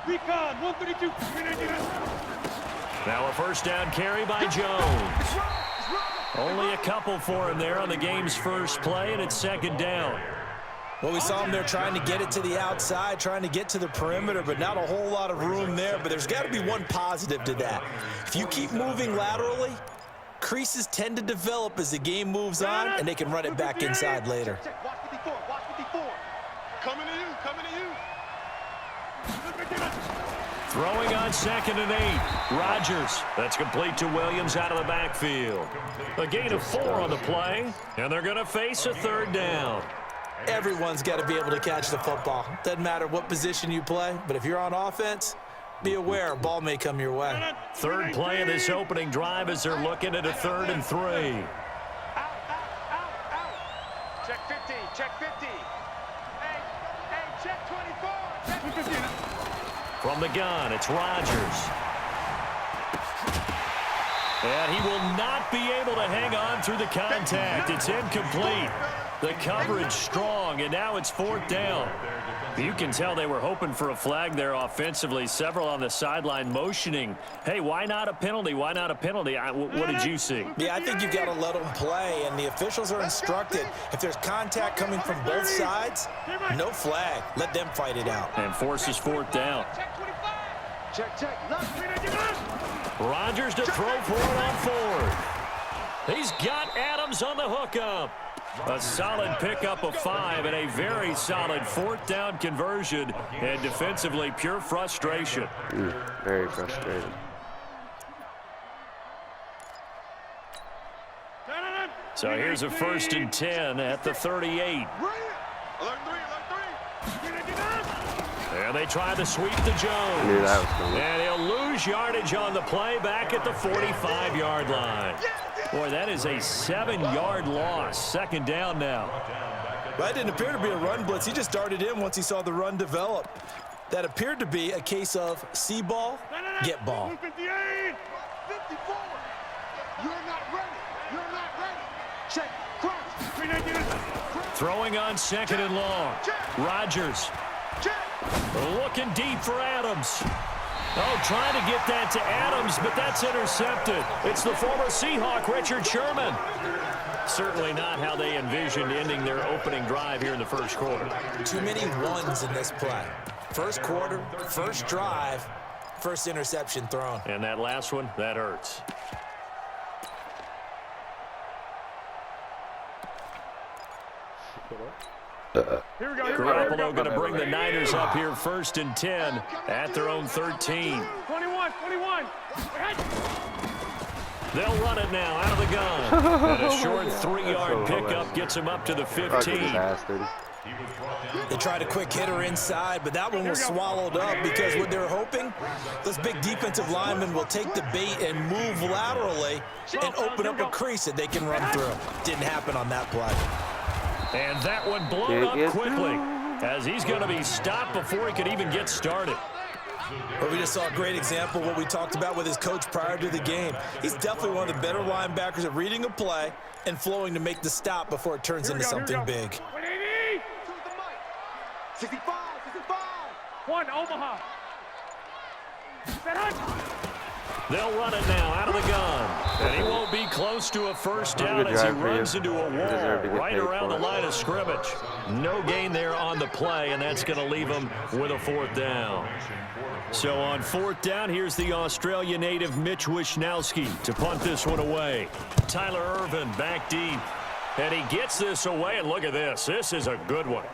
Recon 132. Now a first down carry by Jones. Only a couple for him there on the game's first play, and it's second down. Well, we saw him there trying to get it to the outside, trying to get to the perimeter, but not a whole lot of room there. But there's got to be one positive to that. If you keep moving laterally, creases tend to develop as the game moves on, and they can run it back inside later. Watch 54, watch 54. Coming to you, coming to you. Throwing on 2nd and 8. Rodgers. That's complete to Williams out of the backfield. A gain of 4 on the play, and they're going to face a third down. Everyone's got to be able to catch the football. Doesn't matter what position you play, but if you're on offense, be aware a ball may come your way. Third play of this opening drive as they're looking at a 3rd and 3. Out. Check 50, check 50. Hey, check 24. Check 50. From the gun, it's Rodgers. And he will not be able to hang on through the contact. It's incomplete. The coverage strong, and now it's 4th down. You can tell they were hoping for a flag there offensively. Several on the sideline motioning. Hey, why not a penalty? Why not a penalty? What did you see? Yeah, I think you've got to let them play, and the officials are instructed if there's contact coming from both sides, no flag. Let them fight it out. And forces 4th down. Check. Rodgers to throw for it on 4th. He's got Adams on the hookup. A solid pickup of 5 and a very solid 4th down conversion, and defensively pure frustration. Very frustrated. So here's a 1st and 10 at the 38. And they try to sweep to Jones. Knew that was coming. And he'll lose yardage on the play back at the 45-yard line. Boy, that is a 7-yard loss. 2nd down now. Well, that didn't appear to be a run blitz. He just darted in once he saw the run develop. That appeared to be a case of see ball, get ball. 58, 54. You're not ready. You're not ready. Check. Crunch. Throwing on 2nd and long. Rodgers. Looking deep for Adams. Oh, trying to get that to Adams, but that's intercepted. It's the former Seahawk, Richard Sherman. Certainly not how they envisioned ending their opening drive here in the first quarter. Too many ones in this play. First quarter, first drive, first interception thrown. And that last one, that hurts. Garoppolo going to bring the Niners up here 1st and 10 at their own 13. 21. They'll run it now out of the gun. And a short 3-yard pickup gets him up to the 15. They tried a quick hitter inside, but that one was swallowed up because what they're hoping, those big defensive linemen will take the bait and move laterally and open up a crease that they can run through. Didn't happen on that play. And that one blown up quickly as he's going to be stopped before he could even get started. Well, we just saw a great example of what we talked about with his coach prior to the game. He's definitely one of the better linebackers at reading a play and flowing to make the stop before it turns into something big. 65. 1, Omaha. They'll run it now out of the gun. And he won't be close to a first down as he runs into a wall right around the line of scrimmage. No gain there on the play, and that's going to leave him with a 4th down. So on 4th down, here's the Australia native Mitch Wishnowsky to punt this one away. Tyler Ervin back deep. And he gets this away, and look at this. This is a good one.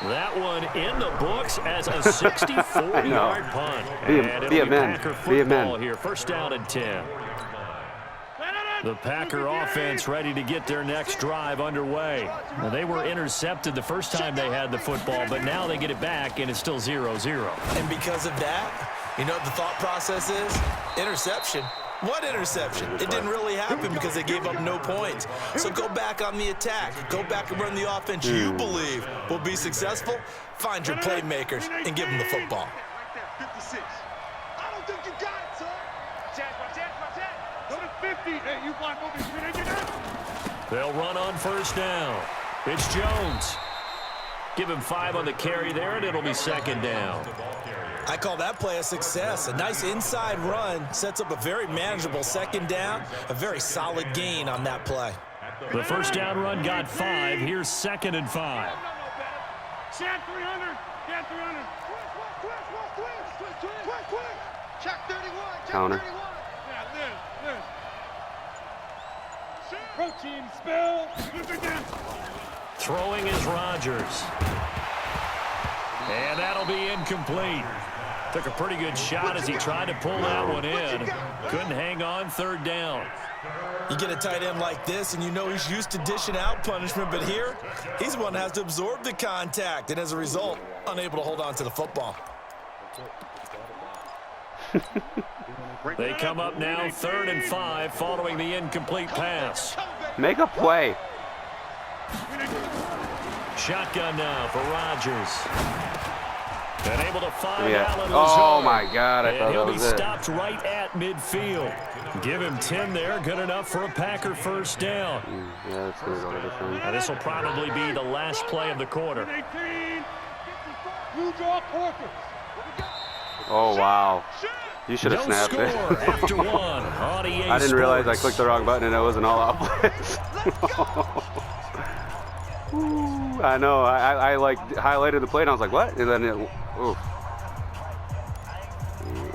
That one in the books as a 64-yard punt. And it'll be Packer football here. 1st down and 10. The Packer offense ready to get their next drive underway. Well, they were intercepted the first time they had the football, but now they get it back, and it's still 0-0. And because of that, you know what the thought process is? Interception. What interception? It didn't really happen because they gave up no points. So go back on the attack. Go back and run the offense you believe will be successful. Find your playmakers and give them the football. 56. I don't think you got it, sir. Chance. Go to 50. Hey, you block over. They'll run on 1st down. It's Jones. Give him 5 on the carry there, and it'll be second down. I call that play a success. A nice inside run sets up a very manageable second down, a very solid gain on that play. The first down run got 5. Here's 2nd and 5. Check 300. Check 300. Check 31. Counter. Yeah, protein spill. Throwing is Rodgers. And that'll be incomplete. Took a pretty good shot as he tried to pull that one in. Couldn't hang on, 3rd down. You get a tight end like this, and you know he's used to dishing out punishment, but here, he's the one that has to absorb the contact, and as a result, unable to hold on to the football. They come up now 3rd and 5 following the incomplete pass. Make a play. Shotgun now for Rodgers. And able to find Allen Oh Lazard. my God, I thought that he'll be was it. stopped right at midfield. Give him 10 there, good enough for a Packer first down. Yeah, it's going to go to the front. Now this will probably be the last play of the quarter. Oh, wow. You should have snapped score it. after 1 on EA I didn't realize I Sports. clicked the wrong button and it was an all-out blitz. Ooh, I know. I like highlighted the play and I was like, what? And then it. Oof. All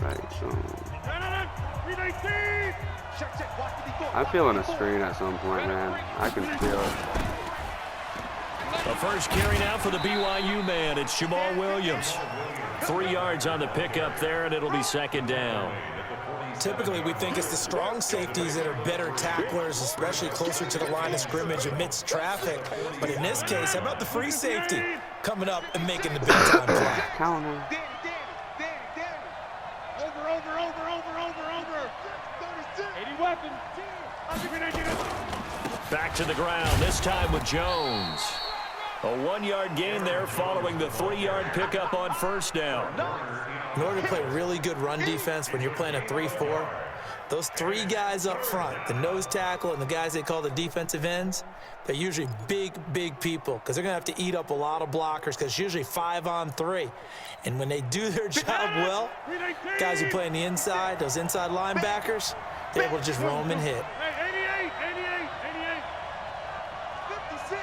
right, so I'm feeling a screen at some point, man. I can feel it. The first carry now for the BYU man. It's Jamal Williams. 3 yards on the pickup there, and it'll be second down. Typically, we think it's the strong safeties that are better tacklers, especially closer to the line of scrimmage amidst traffic. But in this case, how about the free safety coming up and making the big-time play? Counter. Over. 80 weapons. Back to the ground, this time with Jones. A 1-yard gain there following the 3-yard pickup on first down. In order to play really good run defense when you're playing a 3-4, those 3 guys up front, the nose tackle and the guys they call the defensive ends, they're usually big people because they're going to have to eat up a lot of blockers because it's usually 5-on-3. And when they do their job well, guys who play on the inside, those inside linebackers, they're able to just roam and hit. 56.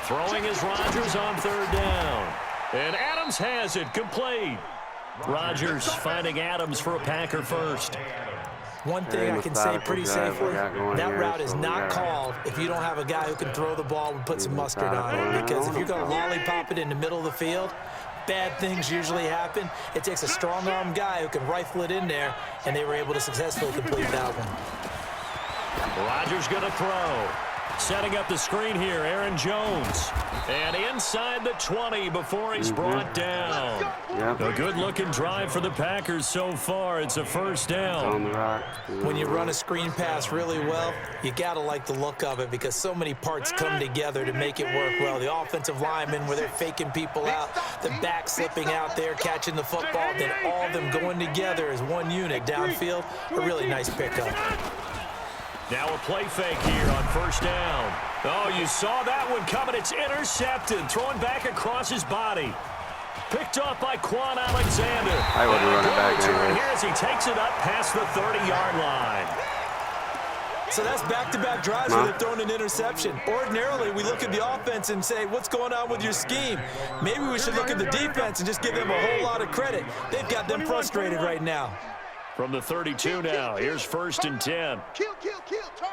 Throwing is Rodgers on 3rd down. And Adams has it, complete. Rodgers finding Adams for a Packer first. One thing I can say pretty safely, that route is not called if you don't have a guy who can throw the ball and put some mustard on it. Because if you're going to lollipop it in the middle of the field, bad things usually happen. It takes a strong-arm guy who can rifle it in there, and they were able to successfully complete that one. Rodgers going to throw. Setting up the screen here, Aaron Jones. And inside the 20 before he's brought down. A good-looking drive for the Packers so far. It's a first down. On the rock. When you run a screen pass really well, you got to like the look of it because so many parts come together to make it work well. The offensive linemen where they're faking people out, the back slipping out there, catching the football, then all of them going together as one unit downfield. A really nice pickup. Now a play fake here on first down. Oh, you saw that one coming. It's intercepted. Thrown back across his body. Picked off by Quan Alexander. I would run it back anyway. anyway. Here as he takes it up past the 30-yard line. So that's back-to-back drives where they're throwing an interception. Ordinarily, we look at the offense and say, what's going on with your scheme? Maybe we should look at the defense and just give them a whole lot of credit. They've got them frustrated right now. From the 32 now, here's 1st and 10. Kill, turn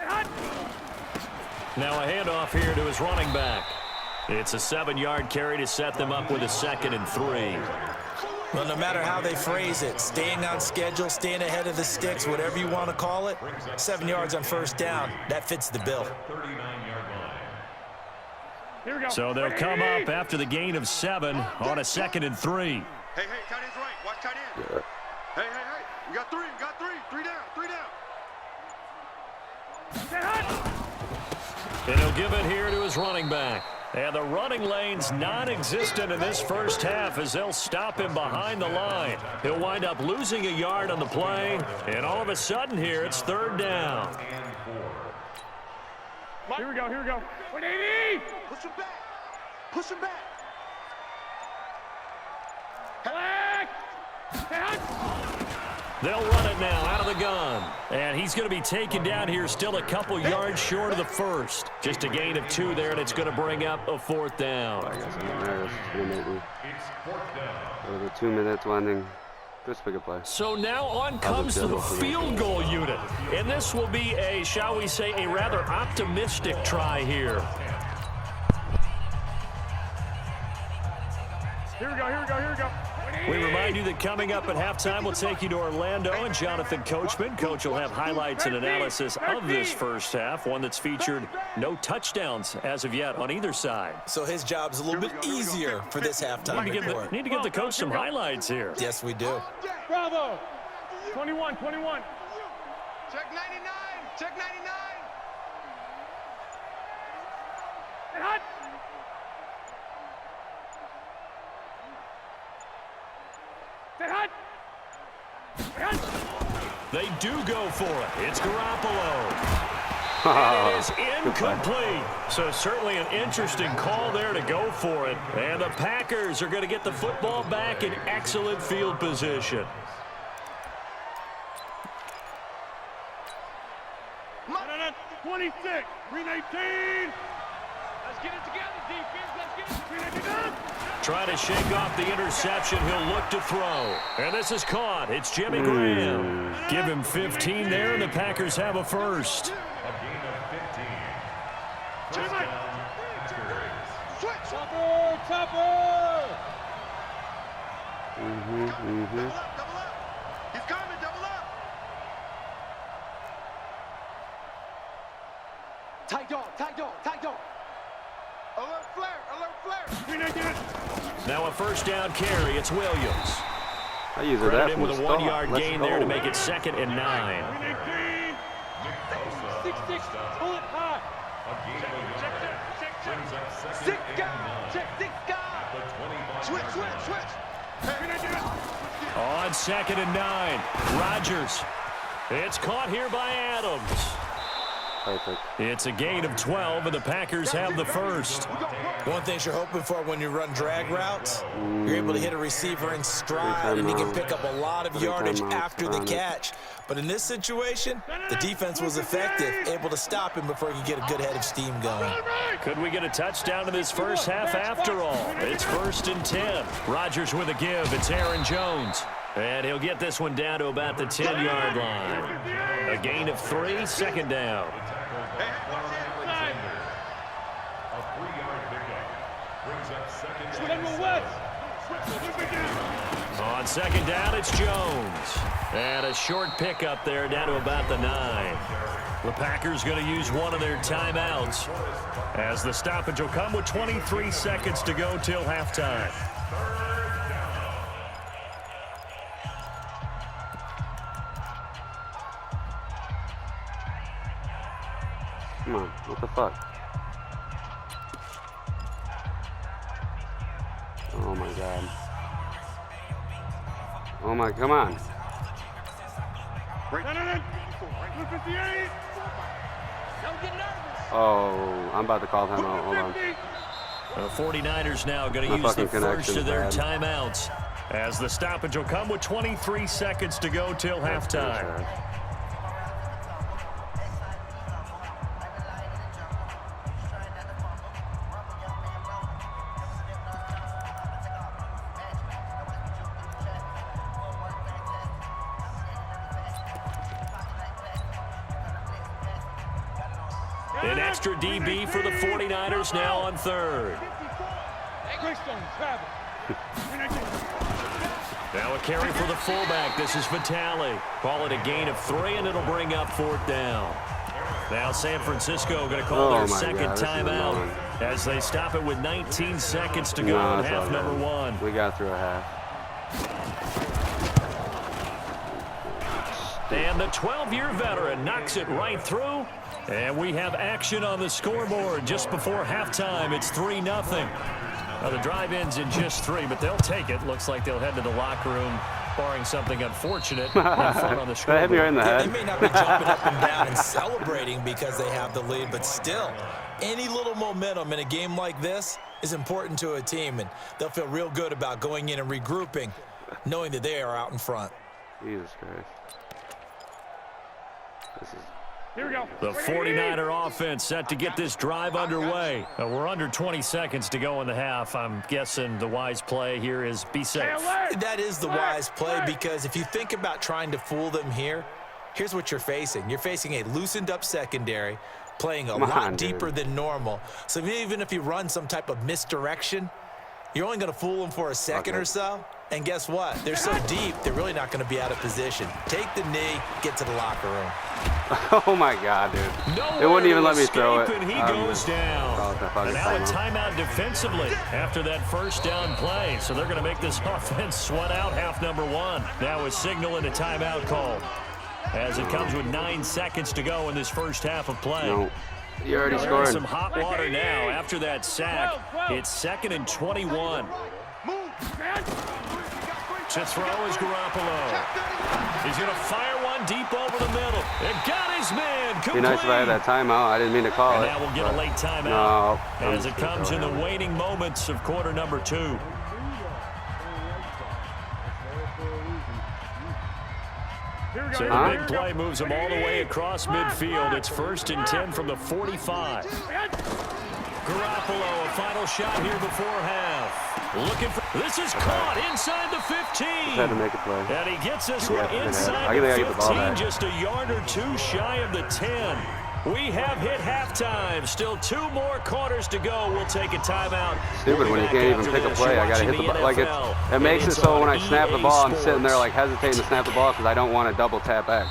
up. Now a handoff here to his running back. It's a 7-yard carry to set them up with a 2nd and 3. Well, no matter how they phrase it, staying on schedule, staying ahead of the sticks, whatever you want to call it, 7 yards on first down, that fits the bill. Here we go. So they'll come up after the gain of 7 on a 2nd and 3. Hey, tight end's right. Watch tight end. Hey. We got 3. Three down. And he'll give it here to his running back. And the running lane's non-existent in this first half as they'll stop him behind the line. He'll wind up losing a yard on the play. And all of a sudden here, it's 3rd down. Here we go, here we go. 180! Push him back. Push him back. They'll run it now out of the gun. And he's going to be taken down here, still a couple yards short of the first. Just a gain of 2 there, and it's going to bring up a 4th down. I guess I'm nervous. Over 2 minutes landing. Just pick a play. So now on comes the field goal unit. And this will be a, shall we say, a rather optimistic try here. Here we go, here we go, here we go. We remind you that coming up at halftime, we'll take you to Orlando and Jonathan Coachman. Coach will have highlights and analysis of this first half, one that's featured no touchdowns as of yet on either side. So his job's a little bit easier for this halftime report. Need to give the coach some highlights here. Yes, we do. Bravo. 21, 21. Check 99, check 99. And hot. They do go for it. It's Garoppolo. And it is incomplete. So certainly an interesting call there to go for it. And the Packers are going to get the football back in excellent field position. No, 26, 319. Let's get it together, defense. Let's get it 319. Trying to shake off the interception. He'll look to throw. And this is caught. It's Jimmy Graham. Give him 15 there, and the Packers have a first. A gain of 15. Jimmy. Switch. Chopper. Double up. He's coming, double up. Tight dog. Alert flare. Now a first down carry. It's Williams. I use Credit that him with a 1-yard gain there to make it 2nd and 9. 6, pull it high. Check 6 guys. Switch. On 2nd and 9. Rodgers. It's caught here by Adams. Perfect. It's a gain of 12, and the Packers have the first. One thing you're hoping for when you run drag routes, you're able to hit a receiver in stride, and he can pick up a lot of yardage after the catch. But in this situation, the defense was effective, able to stop him before he could get a good head of steam going. Could we get a touchdown in this first half after all? It's 1st and 10. Rodgers with a give. It's Aaron Jones. And he'll get this one down to about the 10-yard line. A gain of 3, 2nd down. On 2nd down, it's Jones. And a short pickup there down to about the 9. The Packers going to use one of their timeouts as the stoppage will come with 23 seconds to go till halftime. Come on, what the fuck? Oh my god. Oh my, come on. Oh, I'm about to call timeout. Hold on. The 49ers now going to use the first of their timeouts as the stoppage will come with 23 seconds to go till halftime. An extra DB for the 49ers now on 3rd. Now a carry for the fullback. This is Vitale. Call it a gain of 3, and it'll bring up 4th down. Now San Francisco going to call their second timeout as they stop it with 19 seconds to go in half number 1. We got through a half. And the 12-year veteran knocks it right through. And we have action on the scoreboard just before halftime. It's 3-0. Now the drive ends in just 3, but they'll take it. Looks like they'll head to the locker room barring something unfortunate in front on the That hit me right in the head. They may not be jumping up and down and celebrating because they have the lead, but still, any little momentum in a game like this is important to a team, and they'll feel real good about going in and regrouping, knowing that they are out in front. Jesus Christ. This is... Here we go. The 49er offense set to get this drive underway. We're under 20 seconds to go in the half. I'm guessing the wise play here is be safe. That is the wise play, because if you think about trying to fool them here, here's what you're facing. You're facing a loosened up secondary, playing a lot deeper than normal. So even if you run some type of misdirection, you're only going to fool them for a second or so. And guess what? They're so deep, they're really not going to be out of position. Take the knee, get to the locker room. Oh my God, dude! They wouldn't even let me throw it. And he goes down. And now a timeout defensively after that first down play. So they're going to make this offense sweat out half number one. Now a signal and a timeout call, as it comes with 9 seconds to go in this first half of play. No. You already They're scored. in some hot water now after that sack. It's 2nd and 21. To throw is Garoppolo. He's going to fire one deep over the middle. It got his man. Complete. Be nice if I had that timeout. I didn't mean to call and it. now we'll get a late timeout as it comes in the him. waning moments of quarter number 2. So the big play moves them all the way across midfield. It's 1st and 10 from the 45. Garoppolo, a final shot here before half. Looking for, this is caught inside the 15. Just had to make a play. And he gets us Yeah, inside the 15, just a yard or two shy of the 10. We have hit halftime. Still 2 more quarters to go. We'll take a timeout. Stupid when you can't even pick a play. I gotta hit the ball. Like it makes it so when I snap the ball, I'm sitting there like hesitating to snap the ball because I don't want to double tap X.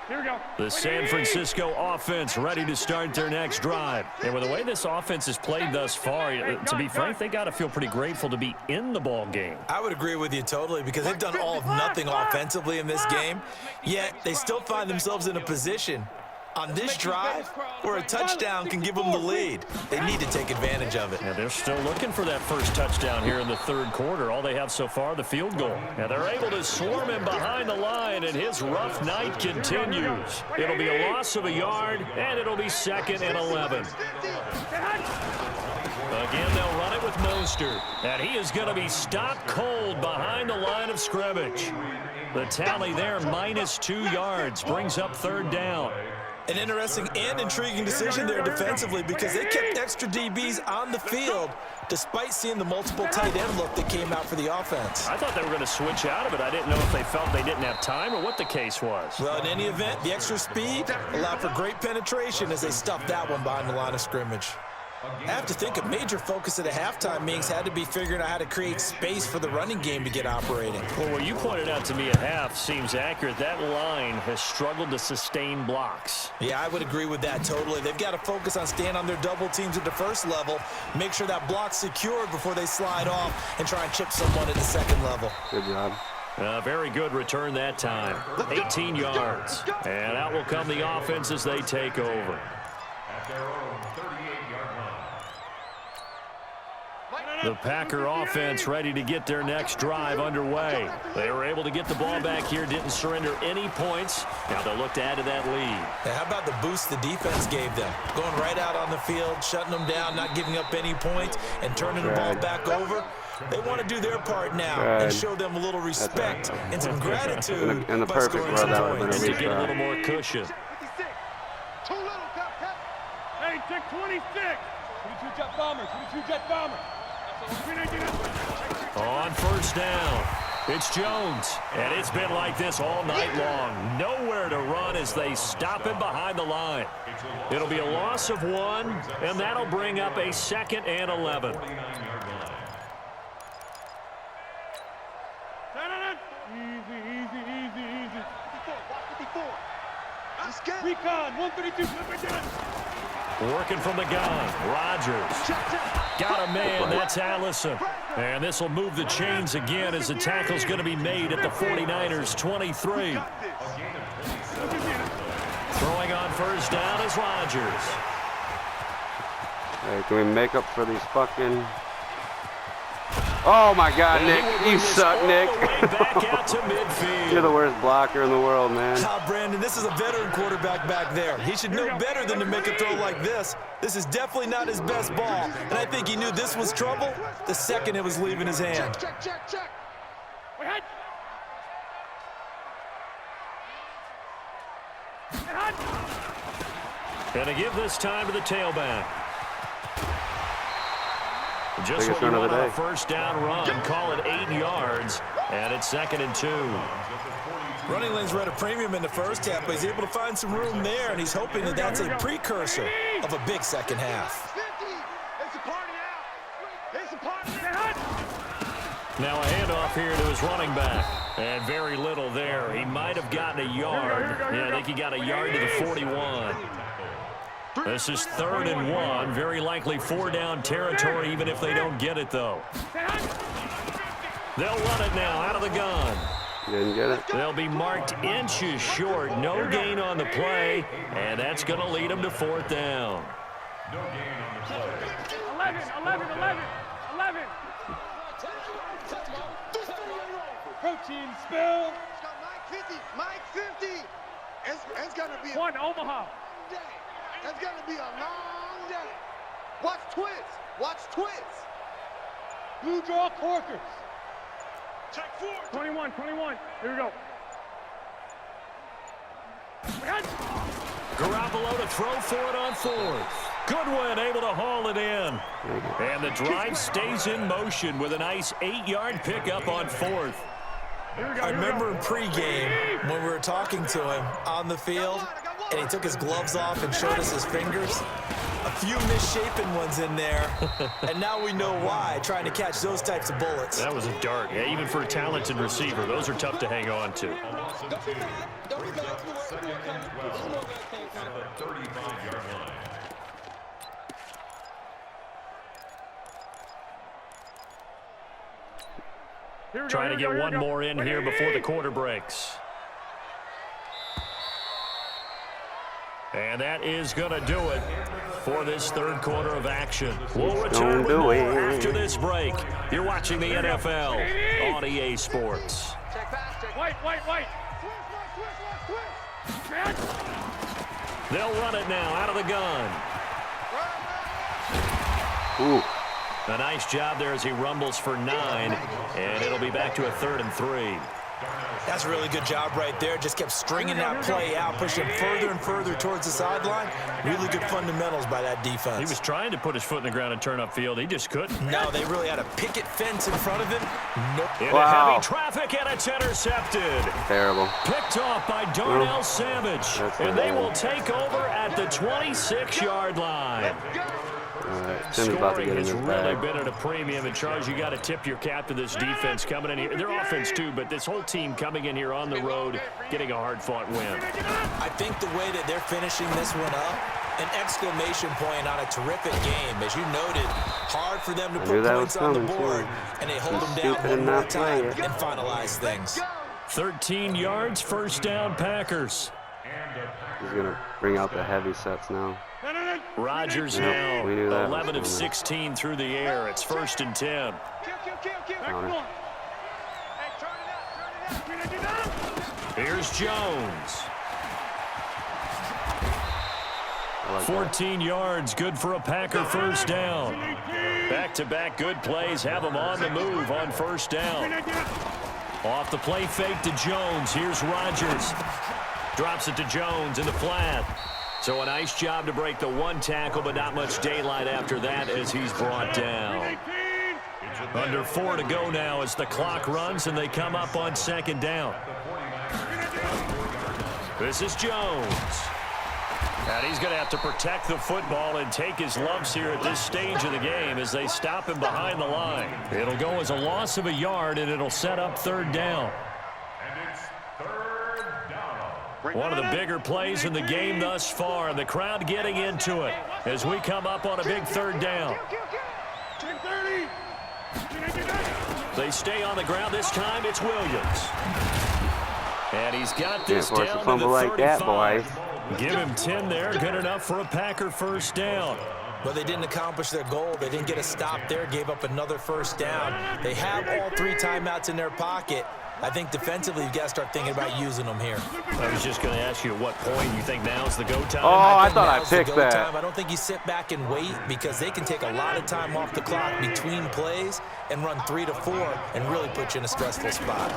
Here we go. The San Francisco offense ready to start their next drive. And with the way this offense has played thus far, to be frank, they got to feel pretty grateful to be in the ball game. I would agree with you totally, because they've done all of nothing offensively in this game, yet they still find themselves in a position on this drive where a touchdown can give them the lead. They need to take advantage of it. And they're still looking for that first touchdown here in the 3rd quarter. All they have so far, the field goal. And they're able to swarm him behind the line, and his rough night continues. It'll be a loss of a yard, and it'll be 2nd and 11. Again, they'll run it with Mostert, and he is going to be stopped cold behind the line of scrimmage. The tally there, -2 yards, brings up 3rd down. An interesting and intriguing decision there defensively, because they kept extra DBs on the field despite seeing the multiple tight end look that came out for the offense. I thought they were going to switch out of it. I didn't know if they felt they didn't have time or what the case was. Well, in any event, the extra speed allowed for great penetration as they stuffed that one behind the line of scrimmage. I have to think a major focus at a halftime meetings had to be figuring out how to create space for the running game to get operating. Well, what you pointed out to me at half seems accurate. That line has struggled to sustain blocks. Yeah, I would agree with that totally. They've got to focus on staying on their double teams at the first level, make sure that block's secured before they slide off and try and chip someone at the 2nd level. Good job. Very good return that time. 18 yards. And out will come the offense as they take over. The Packer offense ready to get their next drive underway. They were able to get the ball back here, didn't surrender any points. Now they'll look to add to that lead. Now, how about the boost the defense gave them? Going right out on the field, shutting them down, not giving up any points, and turning the ball back over. They want to do their part now and show them a little respect and some gratitude in the by perfect scoring world, some that would have points. been And to get a little more cushion. Hey, take 26. 22 jet bomber. 22 jet bomber. On 1st down, it's Jones. And it's been like this all night long. Nowhere to run as they stop him behind the line. It'll be a loss of 1, and that'll bring up a 2nd and 11. Easy. 54. Recon, 132. Working from the gun, Rodgers. Got a man, that's Allison. And this will move the chains again as the tackle's going to be made at the 49ers' 23. Throwing on 1st down is Rodgers. Hey, can we make up for these fucking... Oh my God, Nick. You suck, Nick. You're the worst blocker in the world, man. Now, Brandon, this is a veteran quarterback back there. He should know better than to make a throw like this. This is definitely not his best ball, and I think he knew this was trouble the second it was leaving his hand. Check. Gonna give this time to the tailback. Just what you want on a first down run. Call it 8 yards, and it's 2nd and 2. Running lanes were at a premium in the first half, but he's able to find some room there, and he's hoping that that's a precursor of a big second half. Now a handoff here to his running back, and very little there. He might have gotten a yard. Yeah, I think he got a yard to the 41. This is 3rd and 1. Very likely 4-down territory, even if they don't get it, though. They'll run it now out of the gun. Didn't get it. They'll be marked inches short. No gain on the play, and that's going to lead them to 4th down. 11. Protein spill. Mike 50. It's going to be one Omaha. It's going to be a long day. Watch twist. Blue draw corkers. Check 4. 21. Here we go. Garoppolo to throw for it on 4th. Goodwin able to haul it in. And the drive stays in motion with a nice 8-yard pickup on 4th. I remember in pregame when we were talking to him on the field, and he took his gloves off and showed us his fingers. A few misshapen ones in there, and now we know why, trying to catch those types of bullets. That was a dart. Yeah, even for a talented receiver, those are tough to hang on to. Trying to get one more in here before the quarter breaks. And that is going to do it for this 3rd quarter of action. We'll return with more after this break. You're watching the NFL on EA Sports. White. They'll run it now out of the gun. Ooh. A nice job there as he rumbles for 9, and it'll be back to a 3rd and 3. That's a really good job right there. Just kept stringing that play out, pushing further and further towards the sideline. Really good fundamentals by that defense. He was trying to put his foot in the ground and turn upfield. He just couldn't. No, they really had a picket fence in front of him. Nope. Into heavy traffic, and it's intercepted. Terrible. Picked off by Darnell Savage. And they will take over at the 26-yard line. Scoring has really been at a premium, and Charles, you got to tip your cap to this defense coming in here. Their offense too, but this whole team coming in here on the road, getting a hard-fought win. I think the way that they're finishing this one up, an exclamation point on a terrific game. As you noted, hard for them to put points on the board, and they hold them down one more time and finalize things. 13 yards, 1st down, Packers. He's going to bring out the heavy sets now. Rodgers now 11 of 16 through the air. It's 1st and 10. Here's Jones. 14 yards, good for a Packer 1st down. Back-to-back good plays have them on the move on 1st down. Off the play fake to Jones. Here's Rodgers. Drops it to Jones in the flat. So a nice job to break the 1 tackle, but not much daylight after that as he's brought down. Under 4 to go now as the clock runs and they come up on 2nd down. This is Jones. And he's going to have to protect the football and take his lumps here at this stage of the game as they stop him behind the line. It'll go as a loss of a yard, and it'll set up 3rd down. One of the bigger plays in the game thus far, and the crowd getting into it as we come up on a big 3rd down. They stay on the ground. This time it's Williams. And he's got this down to the 35. Like that, boy. Give him 10 there. Good enough for a Packer 1st down. But they didn't accomplish their goal. They didn't get a stop there, gave up another first down. They have all 3 timeouts in their pocket. I think defensively, you've got to start thinking about using them here. I was just going to ask you at what point you think now's the go time. Oh, I thought I picked that. I don't think you sit back and wait because they can take a lot of time off the clock between plays and run 3 to 4 and really put you in a stressful spot.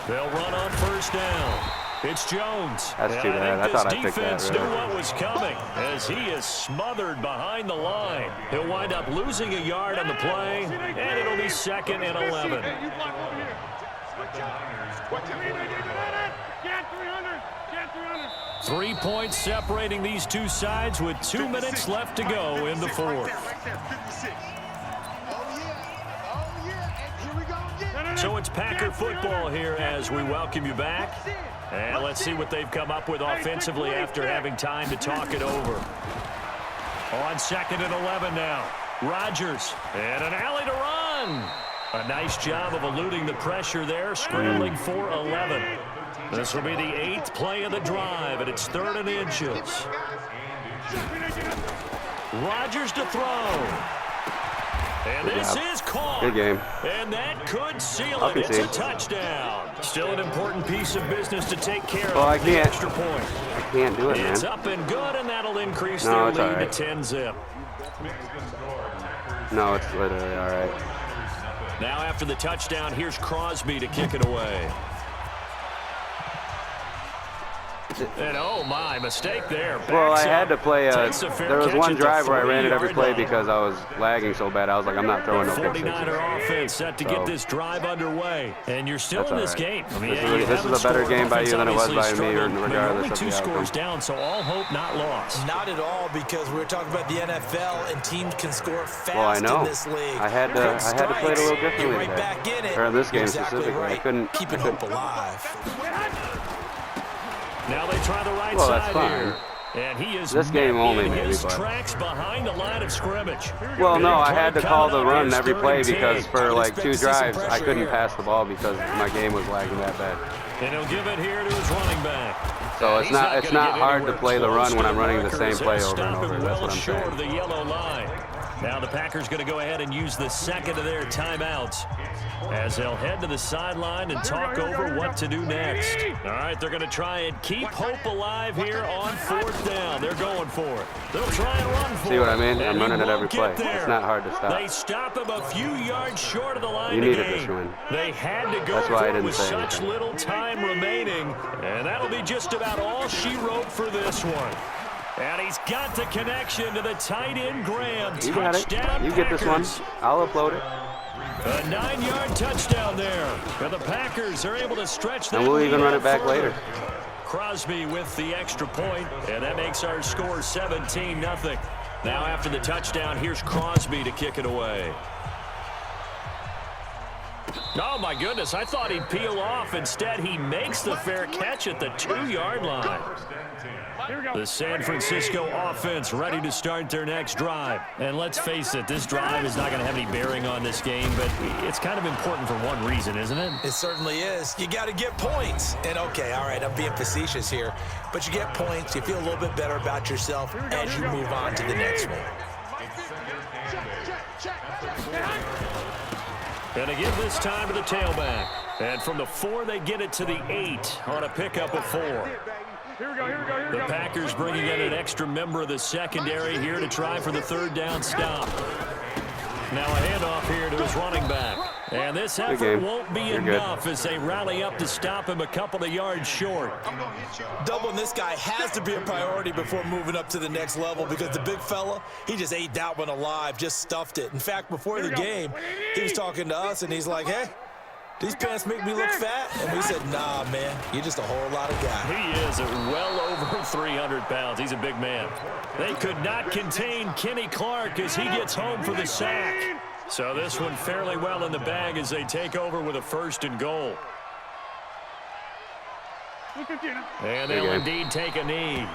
They'll run on first down. It's Jones. That's too bad. I thought I picked that. Defense knew what was coming as he is smothered behind the line. He'll wind up losing a yard on the play, and it'll be 2nd and 11. 3 points separating these two sides with 2 minutes left to go in the 4th. So it's Packer football here as we welcome you back. And let's see what they've come up with offensively after having time to talk it over. On 2nd and 11 now. Rodgers and an alley to run. A nice job of eluding the pressure there, scrambling for 11. This will be the 8th play of the drive, and it's 3rd and inches. Rodgers to throw. And this is caught. Good game. And that could seal it. It's a touchdown. Still an important piece of business to take care of. Well, I can't. Extra point. I can't do it, man. It's up and good, and that'll increase their lead to 10-zip. No, it's literally all right. Now after the touchdown, here's Crosby to kick it away. And oh my, mistake there. Well, I had to play there was one drive where I ran it every play because I was lagging so bad. I was like, I'm not throwing no pick sixes. 49er offense set to get this drive underway. And you're still in this game. I mean, this is a better game by you than it was by me, regardless of the outcome. 2 scores down, so all hope not lost. Not at all, because we were talking about the NFL and teams can score fast in this league. I had to play it a little differently right back in it. Or in this game exactly specifically. Right. I couldn't keeping hope alive. Now they try the right side here. And he is this game only, maybe, his but tracks behind the line of scrimmage. Well, no, I had to call the run every play because for like 2 drives, I couldn't pass the ball because my game was lagging that bad. And he'll give it here to his running back. So it's not hard to play the run when I'm running the same play over and over. That's what I'm saying. The yellow line. Now the Packers going to go ahead and use the 2nd of their timeouts as they'll head to the sideline and talk over what to do next. All right, they're going to try and keep hope alive here on 4th down. They're going for it. They'll try and run for it. See what I mean? I'm running it every play. It's not hard to stop. They stop him a few yards short of the line. You needed this win. They had to go for it with such little time remaining, and that'll be just about all she wrote for this one. And he's got the connection to the tight end Graham. You got it. You get this one. I'll upload it. A 9-yard touchdown there. And the Packers are able to stretch that. And we'll even run it back later. Crosby with the extra point, and that makes our score 17-0. Now after the touchdown, here's Crosby to kick it away. Oh, my goodness. I thought he'd peel off. Instead, he makes the fair catch at the 2-yard line. The San Francisco offense ready to start their next drive. And let's face it, this drive is not going to have any bearing on this game, but it's kind of important for one reason, isn't it? It certainly is. You got to get points. And, okay, all right, I'm being facetious here, but you get points. You feel a little bit better about yourself as you move on to the next one. And they give this time to the tailback. And from the 4, they get it to the 8 on a pickup of 4. The Packers bringing in an extra member of the secondary here to try for the 3rd down stop. Now a handoff here to his running back. And this effort won't be enough as they rally up to stop him a couple of yards short. Doubling this guy has to be a priority before moving up to the next level because the big fella, he just ate that one alive, just stuffed it. In fact, before the game, he was talking to us, and he's like, hey, these pants make me look fat? And we said, nah, man, you're just a whole lot of guy. He is well over 300 pounds. He's a big man. They could not contain Kenny Clark as he gets home for the sack. So this one fairly well in the bag as they take over with a 1st and goal. And they'll indeed take a knee.